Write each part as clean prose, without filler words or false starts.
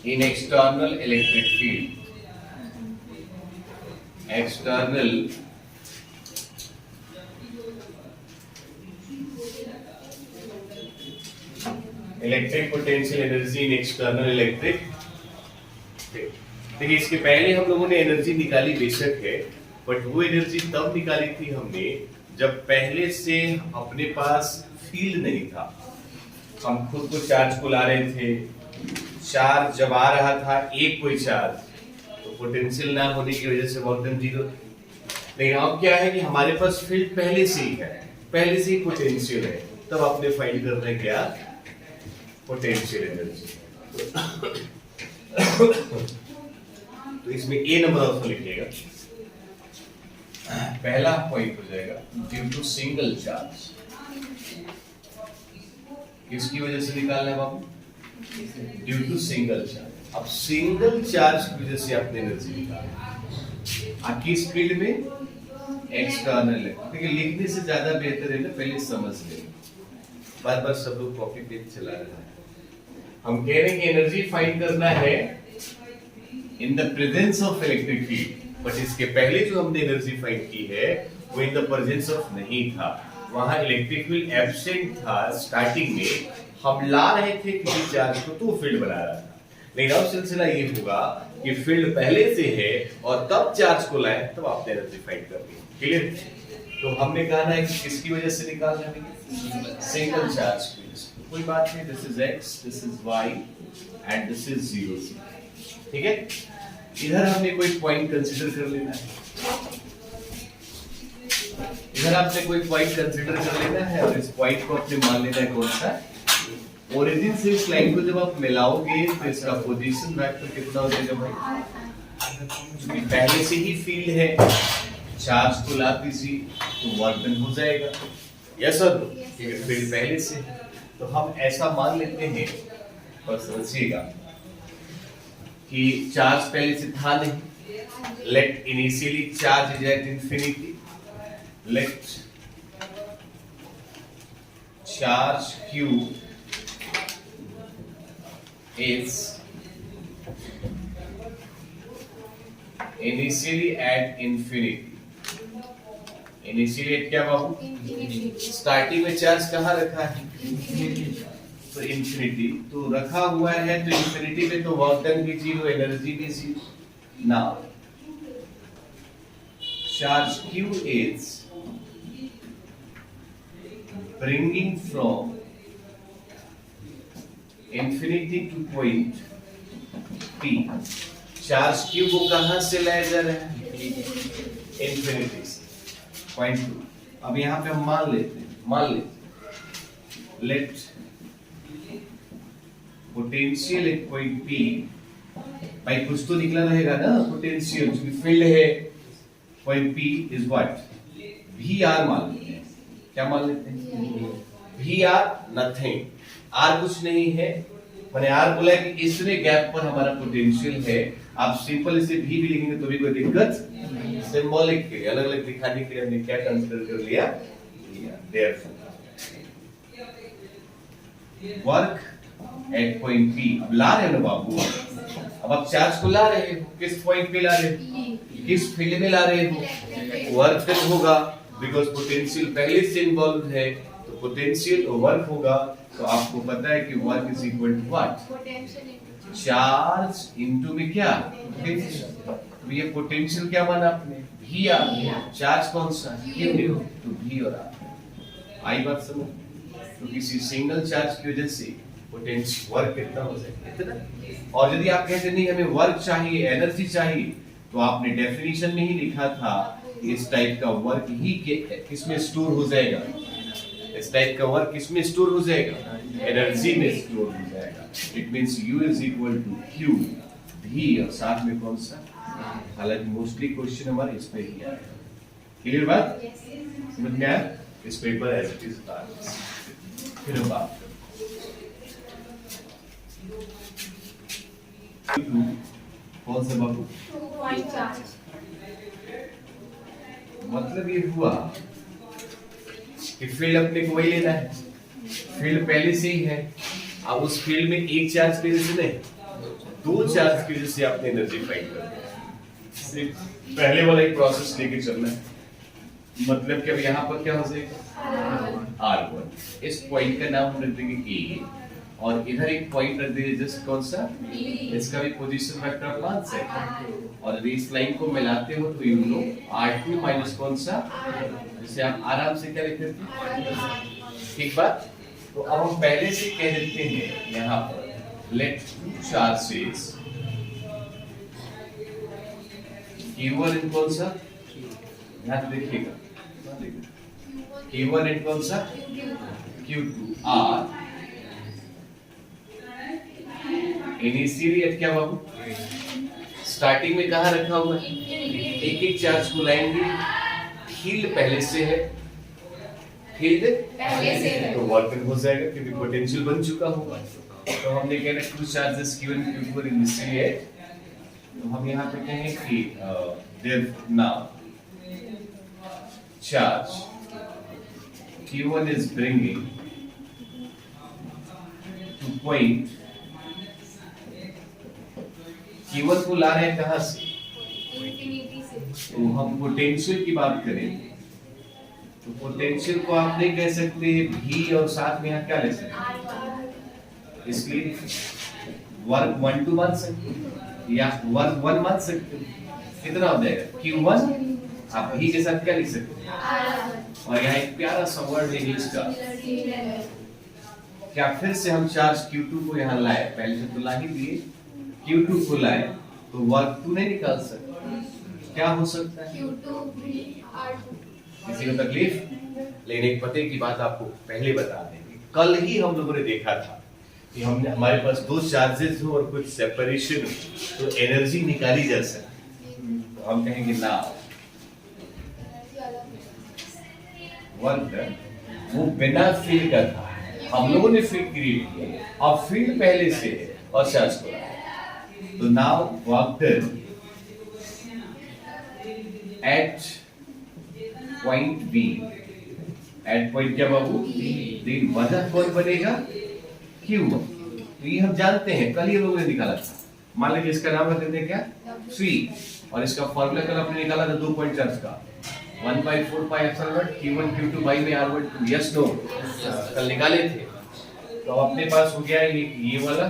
in external electric field. External electric potential energy in external electric. देखिए इसके पहले हम लोगों ने एनर्जी निकाली बेशक है, बट वो एनर्जी तब निकाली थी हमने जब पहले से अपने पास फील्ड नहीं था। हम खुद को चार्ज को ला रहे थे, चार्ज जब आ रहा था एक कोई चार्ज, तो पोटेंशियल ना होने की वजह से वर्क डन जीरो। लेकिन अब क्या है कि हमारे पास फील्ड पहले से ही है, पहले से ही पोटेंशियल है, तब आपने फाइंड करना है क्या, पोटेंशियल एनर्जी। तो इसमें ए नंबर ऑप्शन लिखिएगा, पहला पॉइंट हो जाएगा ड्यू टू सिंगल चार्ज। किसकी वजह से निकालना है बाबू, ड्यू टू सिंगल चार्ज। अब सिंगल चार्ज की वजह से आपने एनर्जी निकाली आपकी इस फील्ड में एक्सटर्नल है। देखिए लिखने से ज्यादा बेहतर है ना पहले समझ ले, बार बार सब लोग कॉपी पेज चला रहे हैं। हम कह रहे हैं कि एनर्जी फाइंड करना है in the presence of electric field, but इसके पहले जो हमने एनर्जी फाइंड की है वो इन द प्रेजेंस ऑफ नहीं था, वहां इलेक्ट्रिक फील्ड एब्सेंट था। स्टार्टिंग में हम ला रहे थे किसी चार्ज को तो फील्ड बना रहा था, लेकिन अब सिलसिला ये होगा कि फील्ड पहले से है और तब चार्ज को लाए तब आपने एनर्जी फाइंड कर ली। क्लियर? तो हमने कहा ना कि किसकी वजह से निकालना है, सिंगल चार्ज की वजह से। कोई बात नहीं, this is x, this is y and this is 0। ठीक है, इधर हमने कोई पॉइंट कंसीडर कर लेना है, इधर आपने कोई पॉइंट कंसीडर कर लेना है और इस पॉइंट को आपने मान लेना है कौन सा, ओरिजिन से इस लाइन को जब आप मिलाओगे तो इसका पोजीशन वेक्टर कितना हो जाएगा भाई, क्योंकि पहले से ही फील्ड है, चार्ज को ला दीजिए तो वर्क डन हो जाएगा। यस सर, क्योंकि फील्ड पहले से है। तो हम ऐसा मान लेते हैं, पर समझिएगा कि चार्ज पहले से था नहीं। Let initially charge is at infinity, let charge Q is initially at infinity। Initially क्या बाबू, स्टार्टिंग में चार्ज कहाँ रखा है, तो इंफिनिटी तो रखा हुआ है, तो इंफिनिटी में तो वर्क डन भी जीरो, एनर्जी भी zero. Now charge Q is bringing from infinity to point P। Charge Q को कहां से लाया जा रहा है, इंफिनिटी से, पॉइंट 2। अब यहां पे हम मान लेते हैं let potential at point P, भाई कुछ तो निकला रहेगा ना पोटेंशियल, क्योंकि फील्ड है, point P is what, VR मान लेते हैं। क्या मान लेते हैं, VR नथिंग, R कुछ नहीं है, मैंने R बोला कि इतने गैप पर हमारा पोटेंशियल है। आप सिंपल इसे V भी लिखेंगे तो भी कोई दिक्कत, सिंबॉलिक के अलग अलग दिखाने के लिए हमने क्या कंसीडर कर लिया, therefore work at point P। अब ला रहे हो ना बाबू, अब आप चार्ज को ला रहे हो, किस पॉइंट पे ला रहे हो, किस फील्ड में ला रहे हो, वर्क डन होगा, बिकॉज पोटेंशियल पहले से इन्वॉल्व है, तो पोटेंशियल और वर्क होगा। तो आपको पता है कि work is equal to what, charge into में क्या, पोटेंशियल। तो ये पोटेंशियल क्या माना आपने, V R, चार्ज कौन सा, Q, तो V और R। आई बात समझ, तो किसी सिंगल चार्ज की वजह से पोटेंशियल वर्क कितना हो जाएगा, इतना। और यदि आप कहते नहीं हमें वर्क चाहिए, एनर्जी चाहिए, तो आपने डेफिनेशन में ही लिखा था इस टाइप का वर्क ही किसमें स्टोर हो जाएगा, इस टाइप का वर्क किसमें स्टोर हो जाएगा, एनर्जी में स्टोर हो जाएगा। It means U is equal to Q V और साथ में कौन सा, हालांकि मोस्टली क्वेश्चन हमारे इस पे ही आएगा। क्लियर बात, समझ में आया? इस पेपर एज इट इज फिर हम बात कौन सा बाबू, मतलब ये हुआ कि फील्ड अपने को वही लेना है, फील्ड पहले से ही है। अब उस फील्ड में एक चार्ज पहले से नहीं, दो चार्ज की वजह से आपने एनर्जी फाइंड कर दिया। पहले वाला एक प्रोसेस लेके चलना है, मतलब कि अब यहाँ पर क्या हो जाएगा R1। इस पॉइंट का नाम हम रख देंगे A, और इधर एक पॉइंट रख देंगे जस्ट कौन सा, इसका भी पोजीशन वेक्टर 5 है, और यदि इस लाइन को मिलाते हो तो यू नो R2 माइनस कौन सा, जिसे आप आराम से क्या लिख देते हैं, ठीक बात। तो अब हम पहले से कह देते हैं यहाँ पर लेट चार्जेस Q1 इन कौन सा, ध्यान देखिएगा, Q1 इन कौन सा, Q2 आर इनिशियली एट क्या बाबू, स्टार्टिंग में कहाँ रखा हुआ है, एक एक चार्ज को लाएंगे, फील्ड पहले से है, फील्ड पहले से है तो वर्क हो जाएगा क्योंकि पोटेंशियल बन चुका होगा। तो हमने कह रहे two charges Q1 Q2 initially है, तो हम यहाँ पे कहेंगे कि there now charge Q1 is bringing to point, Q1 को ला रहे हैं कहां से, इंफिनिटी से। तो हम पोटेंशियल की बात करें तो पोटेंशियल को आप नहीं कह सकते V और साथ में यहाँ क्या ले सकते, इसलिए वर्क 1 2 मान सकते या वर्क 1 मान सकते। कितना हो जाएगा Q1, आप ही के साथ क्या लिख सकते हैं, और यहाँ एक प्यारा सा वर्ड इंग्लिश का, क्या फिर से हम चार्ज Q2 को यहाँ लाए, पहले से तो ला ही दिए, Q2 को लाए तो वर्क 2 नहीं निकाल सकते, क्या हो सकता है किसी को तकलीफ, लेकिन एक पते की बात आपको पहले बता देंगे, कल ही हम लोगों ने देखा था कि हमने हमारे पास दो चार्जेस हो और कुछ सेपरेशन हो तो एनर्जी निकाली जा सकती, तो हम कहेंगे ना वर्क वो बिना फील्ड का था, हम लोगों ने फील्ड क्रिएट किया, अब फील्ड पहले से है और चार्ज को लाया, तो now work done at point B, at point क्या बाबू, लेकिन वजह कौन बनेगा Q1, तो ये हम जानते हैं, कल ही लोगों ने निकाला था। मान लीजिए इसका नाम रख देते हैं क्या C, और इसका फॉर्मूला कल आपने निकाला था 2 पॉइंट चार्ज का 1/4 pi epsilon Q1 Q2 by में R1 यस नो, कल निकाले थे। तो अपने पास हो गया ये वाला,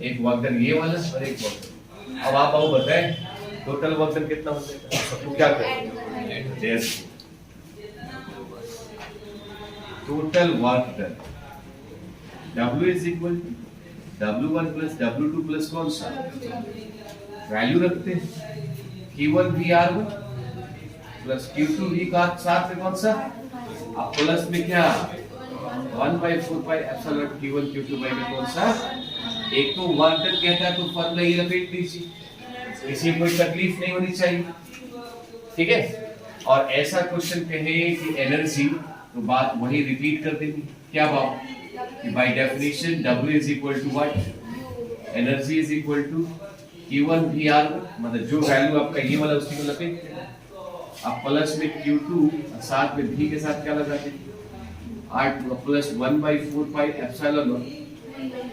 एक वर्कडन ये वाला और एक वर्कडन। अब आप आओ बताएं टोटल वर्कडन कितना हो जाएगा, तो क्या करें, total work done W is equal to W1 plus W2 plus कौन सा वैल्यू रखते हैं Q1 भी R1 प्लस Q2 भी का साथ में कौन सा, अब प्लस में क्या 1/4 pi epsilon Q1 Q2 by में कौन सा, एक तो वर्कडन कहता है तो फॉर्मूला ये लपेट दीजिए, किसी को कोई तकलीफ नहीं होनी चाहिए, ठीक है। और ऐसा क्वेश्चन कहे कि एनर्जी, तो बात वही रिपीट कर देनी, क्या बात कि by definition W is equal to what, energy is equal to Q1 VR, मतलब जो वैल्यू आपका ये वाला उसी को लपेट देना, अब प्लस में Q2 साथ में V के साथ क्या लगा देंगे R2 plus 1/4 pi epsilon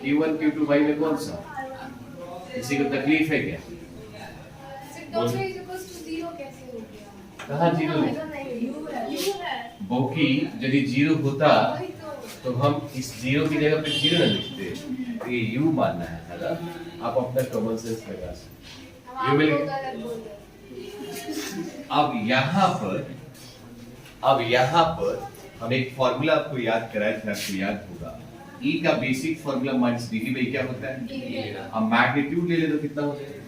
Q1 Q2 by में कौन सा, किसी को तकलीफ है क्या, कहाँ जीरो बल्कि यदि जीरो होता तो हम इस जीरो की जगह पे जीरो न लिखते, तो ये यू मानना है ना, आप अपना कॉमन सेंस लगा सकते, यू मिल। अब यहाँ पर हम एक फॉर्मूला आपको याद कराए थे, आपको याद होगा E का basic formula minus dt by क्या होता है, अब मैग्नीट्यूड ले ले तो कितना हो जाएगा,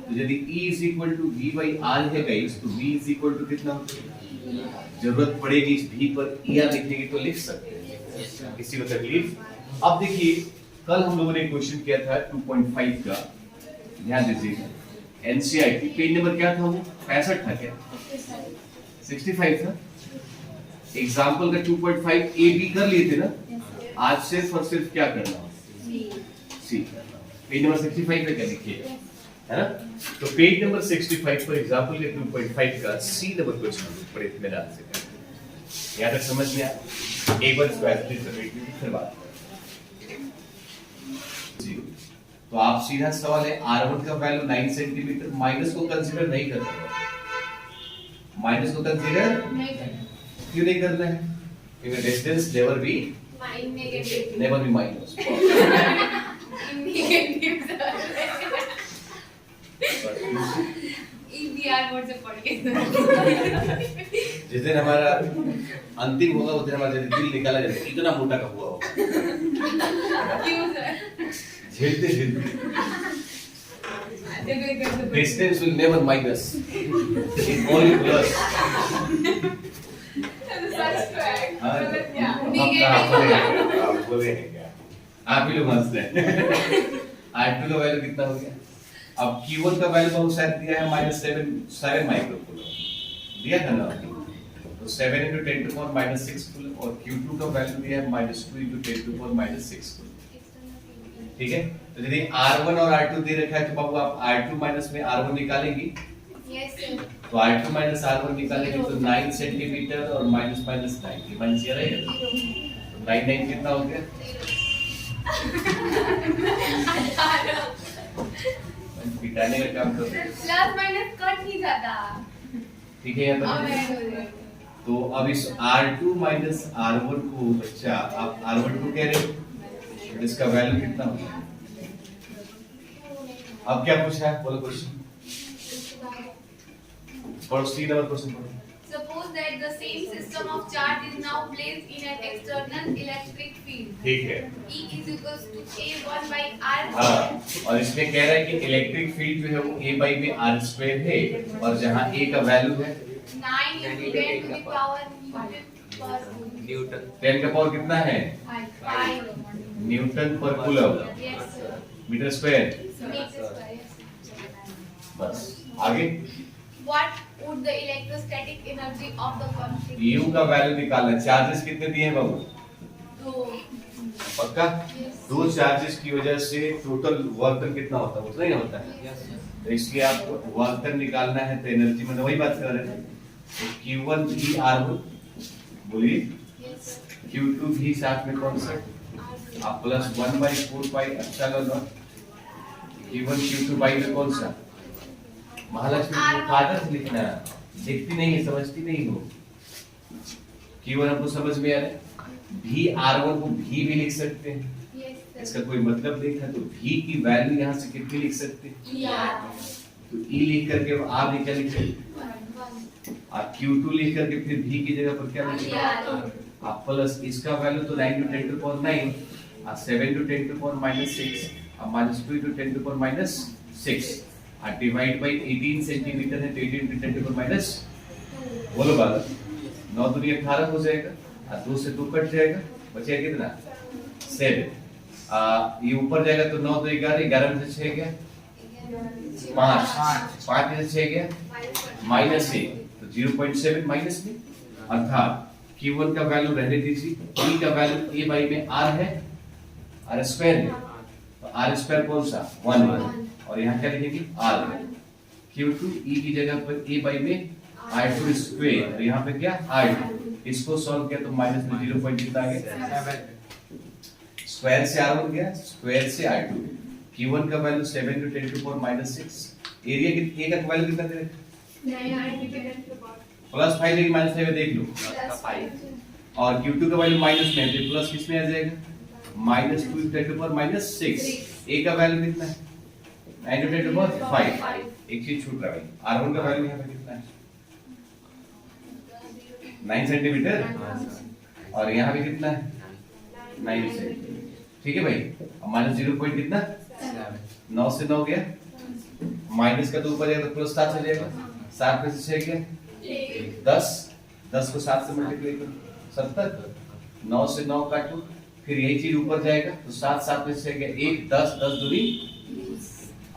तो यदि E is equal to V by R है गाइस, तो V is equal to कितना होता है, जरूरत पड़ेगी इस V पर ER लिखने की तो लिख सकते हैं, किसी को तकलीफ। अब देखिए कल हम लोगों ने क्वेश्चन किया था 2.5 का, ध्यान दीजिएगा, NCERT पेज नंबर क्या था, वो 65 था क्या, 65 था। एग्जाम्पल का 2.5 A B कर लिए थे ना, आज सिर्फ और सिर्फ क्या करना, सी पेज नंबर 65 पे क्या लिखिए, है ना। तो पेज नंबर 65 पर एग्जांपल के 2.5 का सी नंबर क्वेश्चन बड़े इत्मीनान से करेंगे, यहाँ तक समझ में आया, एक बार इसको ऐसे रिपीट फिर बात जी। तो तो आप सीधा सवाल है R1 का वैल्यू 9 सेंटीमीटर, माइनस को कंसीडर नहीं करना है, माइनस को कंसीडर क्यों नहीं करना है? क्योंकि डिस्टेंस नेवर बी माइनस। जिस दिन हमारा अंतिम होगा उस दिन हमारा दिल निकाला जाएगा, इतना मोटा कब हुआ होगा। झेलते झेलते distance will never minus, it only plus. आप ही लोग हंसते हैं। R2 का वैल्यू कितना हो गया? अब Q1 का वैल्यू बहुत शायद दिया है -7 माइक्रोकूलम दिया था ना, तो 7 × 10⁻⁻6 कूलम, और Q2 का वैल्यू दिया है -2 × 10⁻�6 कूलम। ठीक है, तो यदि R1 और R2 दे रखा है तो बाबू आप R2 माइनस में R1 निकालेंगी। Yes sir. तो R2 माइनस R1 निकालेंगे तो 9 सेंटीमीटर और माइनस 9, ये माइनस ये रहेगा, तो 9 कितना हो गया? पिटाने का काम करो, प्लस माइनस कट ही जाता। ठीक है या तो अब इस R2 माइनस R1 को बच्चा आप R1 को कह रहे हो, इसका वैल्यू कितना होगा? अब क्या पूछा है, बोलो क्वेश्चन पढ़ो, सी नंबर क्वेश्चन पढ़ो। Suppose that the same system of charge is now placed in an external electric field. ठीक है, E is equals to A1/r. हाँ, और इसमें कह रहा है कि इलेक्ट्रिक फील्ड जो है वो A/r² है, और जहाँ A का वैल्यू है 9 × 10⁻⁻⁰ न्यूटन, 10 का पावर कितना है? 5 न्यूटन पर coulomb Yes sir. Metre square. Meter square. बस आगे What would the electrostatic energy of the pump be? U का वैल्यू निकालना है। चार्जेस कितने दिए हैं बाबू? तो पक्का? दो चार्जेस की वजह से टोटल वर्क डन कितना होता है? उतना ही होता है। तो इसलिए आपको वर्क डन निकालना है, तो एनर्जी में वही बात कर रहे थे। तो Q1 भी R1 बोलिए, Q2 भी साथ में कौन सा? आप प्लस 1/4πε0 Q1 Q2 बाई में कौन सा? महालक्ष्मी को कागज लिखना, देखती नहीं है, समझती नहीं हो। Q1 आपको समझ में आ रहा है? भी R1 को भी लिख सकते हैं, इसका कोई मतलब नहीं था, तो भी की वैल्यू यहाँ से कितनी लिख सकते हैं? तो E लिख करके आप क्या लिख सकते? और Q2 लिख करके फिर भी की जगह पर क्या लिखेंगे? आप प्लस इसका वैल्यू तो 9 × 10⁻9 और 7 × 10⁻⁻6 और -2 × 10⁻⁻6 और डिवाइड बाय 18 सेंटीमीटर है, तो 18 × 10⁻⁻, बोलो बालक, 9 दूनी 18 हो जाएगा, और 2 से 2 कट जाएगा, बचेगा कितना? 7। ये ऊपर जाएगा तो 9 2 11, 11 में से 6 गया 5, 5 में से 6 गया -1, तो 0.7 माइनस में, अर्थात Q1 का वैल्यू रहने दीजिए, E का वैल्यू A/r है, r² है, तो r² कौन सा? 1, और यहाँ क्या लिखेंगे? r। Q2 E की जगह पर A/r², और यहाँ पे क्या? r2। इसको सॉल्व किया तो माइनस में 0 पॉइंट कितना आ गया? स्क्वायर से R1 गया, स्क्वायर से R2। Q1 का वैल्यू 7 × 10⁻⁻6, एरिया की A का वैल्यू कितना दे रहे? +5 लेकिन -5 देख लो, और Q2 का वैल्यू माइनस में है, तो प्लस किस में आ जाएगा? -2 × 10⁻�6। A का वैल्यू कितना है? 9 × 10⁵। एक चीज छूट रहा है, R1 का वैल्यू यहाँ पे कितना है? 9 सेंटीमीटर, और यहाँ पे कितना है? 9 सेंटीमीटर। ठीक है भाई, अब -0 पॉइंट कितना? 9 से 9 गया, माइनस का तो ऊपर जाएगा तो प्लस 7 से जाएगा, 7 में से 6 गया 10, 10 को 7 से मल्टीप्लाई करो 70, 9 से 9 काटो, फिर यही चीज ऊपर जाएगा तो 7 7 में से गया 1, 10 10 दूनी,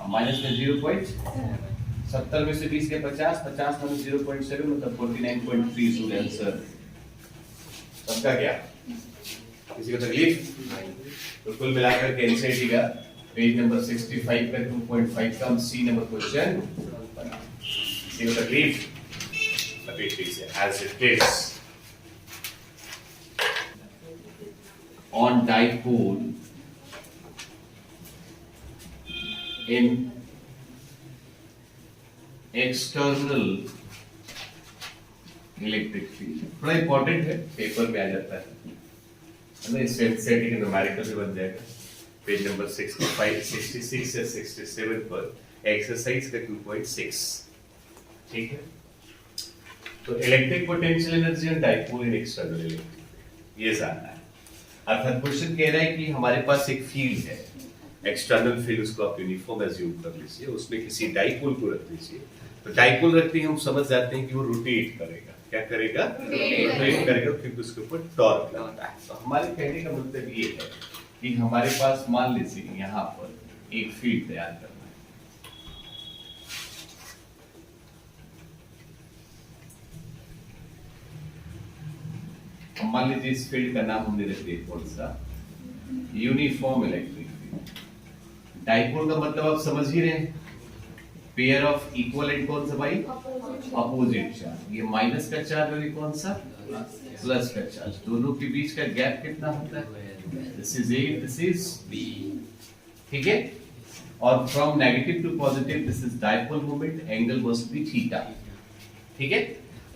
माइनस में 0.70 में से 20 गया 50, 50 में 0.7 मतलब 49.3 इज आंसर। सबका क्या? किसी को तकलीफ? तो कुल मिलाकर के एनसीईआरटी का पेज नंबर 65 पे 2.5 का सी नंबर क्वेश्चन बना। किसी को तकलीफ? Repeat please as it is. On dipole in external electric field. थोड़ा इंपॉर्टेंट है, पेपर में आ जाता है ना, स्टैटिक न्यूमेरिकल भी बन जाएगा। पेज नंबर 65, 66 या 67 पर एक्सरसाइज का 2.6। ठीक है, तो electric potential energy and dipole in external electric, ये जानना है। अर्थात क्वेश्चन कह रहा है कि हमारे पास एक फील्ड है, एक्सटर्नल फील्ड, उसको आप यूनिफॉर्म एज्यूम कर लीजिए, उसमें किसी डाइपोल को रख लीजिए। तो डाइपोल रखते ही हम समझ जाते हैं कि वो रोटेट करेगा। क्या करेगा? रोटेट करेगा, क्योंकि उसके ऊपर टॉर्क लगता है। तो हमारे कहने का मतलब ये है कि हमारे पास मान लीजिए यहाँ पर एक फील्ड तैयार करना है। मान लीजिए इस फील्ड का नाम हमने रख दिया कौन सा? Uniform electric field. डाइपोल का मतलब आप समझ ही रहे हैं, पेयर ऑफ इक्वल एंड कौन सा भाई? Opposite charge. ये माइनस का चार्ज और ये कौन सा? प्लस का चार्ज। दोनों के बीच का गैप कितना होता है? This is A, this is B. ठीक है, और from negative to positive this is dipole moment, angle must be theta. ठीक है,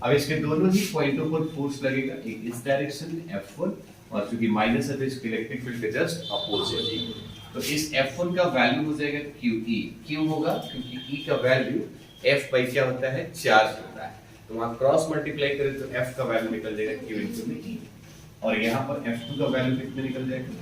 अब इसके दोनों ही पॉइंटों पर फोर्स लगेगा, एक इस डायरेक्शन में F1 और चूंकि माइनस है तो इसके इलेक्ट्रिक फील्ड के जस्ट अपोजिट। तो इस F1 का वैल्यू हो जाएगा QE। क्यों होगा? क्योंकि E का वैल्यू F बाई क्या होता है? चार्ज होता है। तो वहां क्रॉस मल्टीप्लाई करें तो F का वैल्यू निकल जाएगा Q इनटू E, और यहाँ पर F2 का वैल्यू कितने निकल जाएगा?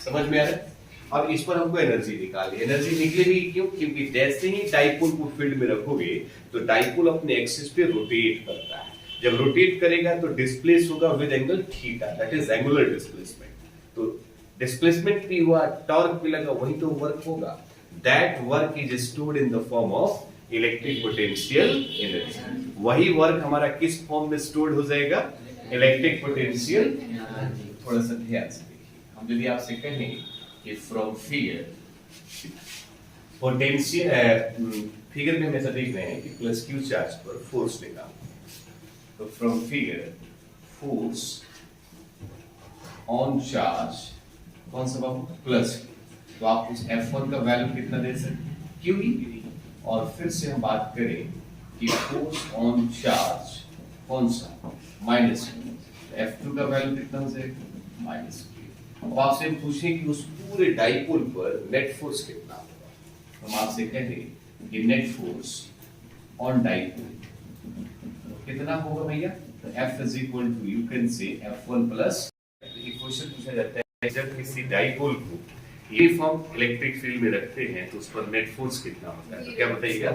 समझ में आ रहा है? अब इस पर हमको एनर्जी निकालनी। एनर्जी निकलेगी क्यों? क्योंकि जैसे ही डाइपोल को फील्ड में रखोगे तो डाइपोल अपने एक्सिस पे रोटेट करता है। जब रोटेट करेगा तो डिस्प्लेस होगा with angle theta, that is angular displacement. तो डिस्प्लेसमेंट भी हुआ, टॉर्क भी लगा, वही तो वर्क होगा। That work is stored in the form of electric potential energy. वही वर्क हमारा किस फॉर्म में स्टोर्ड हो जाएगा? Electric potential. थोड़ा सा ध्यान से देखिए, हम यदि आपसे कहें कि फ्रॉम फिगर पोटेंशियल, फिगर में हम ऐसा देख रहे हैं कि प्लस क्यू चार्ज पर फोर्स निकालना। तो from figure force on charge कौन सा बाबू? प्लस। तो आप उस F1 का वैल्यू कितना दे सकते? QE। और फिर से हम बात करें कि फोर्स ऑन चार्ज कौन सा? माइनस। F2 का वैल्यू कितना हो जाएगा? माइनस। अब आपसे पूछें कि उस पूरे डाइपोल पर नेट फोर्स कितना होगा? हम आपसे कहें कि नेट फोर्स ऑन डाइपोल कितना होगा भैया? तो F is equal to, you can say F1 plus. ये क्वेश्चन पूछा जाता है जब किसी डाइपोल को यूनिफॉर्म इलेक्ट्रिक फील्ड में रखते हैं तो उस पर नेट फोर्स कितना होता है? तो क्या बताइएगा?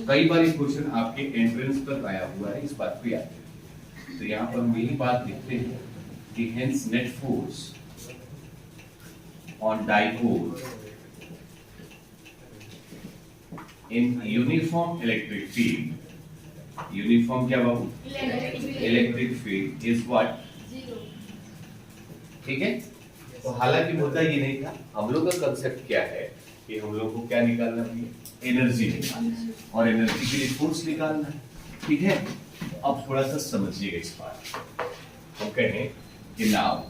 कई बार ये क्वेश्चन आपके एंट्रेंस पर आया हुआ है, इस बात को याद रखिए। तो यहाँ पर हम यही बात लिखते हैं कि hence net force on dipole in uniform electric field, uniform क्या बाबू? electric field is what? ठीक है, तो हालांकि मुद्दा ये नहीं था। हम लोग का कंसेप्ट क्या है कि हम लोग को क्या निकालना है? एनर्जी निकालना है, और एनर्जी के लिए फोर्स निकालना है। ठीक है, अब थोड़ा सा समझिएगा इस बात। हम कहें कि नाउ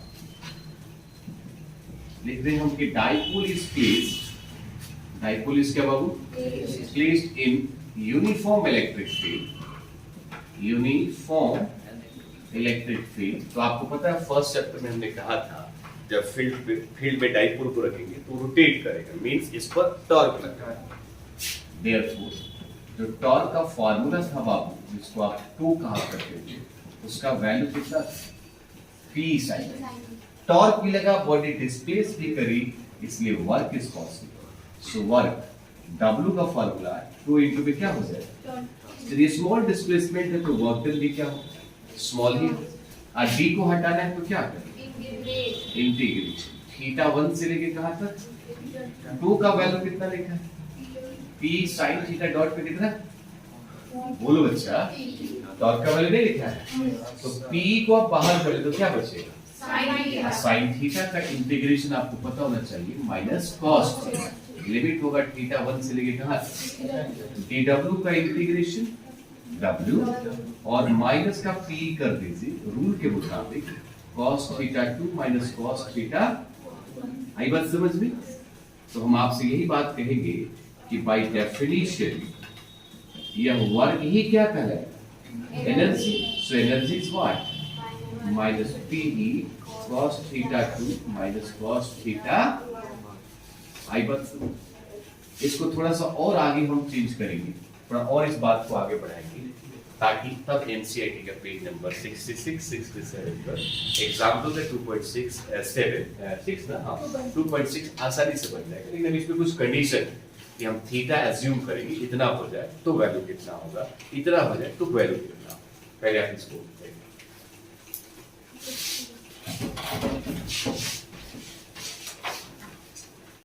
लिख दें हम कि dipole is placed, dipole is क्या बाबू? Placed in uniform electric field, uniform electric field. तो आपको पता है फर्स्ट चैप्टर में हमने कहा था जब फील्ड में डाइपोल को रखेंगे तो रोटेट करेगा, मींस इस पर टॉर्क लगता है। देयरफॉर जो टॉर्क का फार्मूला था बाबू, जिसको आप टू कहा करते थे, उसका वैल्यू कितना? P sign. टॉर्क भी लगा, बॉडी डिस्प्लेस भी करी, इसलिए work is possible. So work W का फार्मूला 2 into में क्या हो जाएगा? यदि स्मॉल डिस्प्लेसमेंट है तो वर्क डन भी क्या हो? स्मॉल ही। और D को हटाना है तो क्या करें? इंटीग्रेशन। थीटा 1 से लेके कहां तक? 2 का वैल्यू कितना लिखा है? P sin थीटा डॉट पे कितना? बोलो बच्चा, टॉर्क का वैल्यू नहीं लिखा है, तो P को आप बाहर कर ले तो क्या बचेगा? साइन थीटा का इंटीग्रेशन आपको पता होना चाहिए, माइनस कॉस थीटा। लिमिट होगा थीटा 1 से लेके कहां? dw का इंटीग्रेशन w और माइनस का p कर दीजिए रूल के मुताबिक, cos theta 2 minus cos theta. आई बात समझ में? तो हम आपसे यही बात कहेंगे कि बाय डेफिनेशन यह वर्क ही क्या कहलाएगा? Energy. So energy is what? Minus P cos theta 2 minus cos theta आई बन। इसको थोड़ा सा और आगे हम चेंज करेंगे, थोड़ा और इस बात को आगे बढ़ाएंगे, ताकि तब एनसीईआरटी का पेज नंबर 66 67 पर एग्जाम्पल में 2.6 ना, हाँ 2.6 आसानी से बन जाएगा। लेकिन इसमें कुछ कंडीशन कि हम थीटा एज्यूम करेंगे, इतना हो जाए तो वैल्यू कितना होगा, इतना हो जाए तो वैल्यू कितना होगा। पहले आप इसको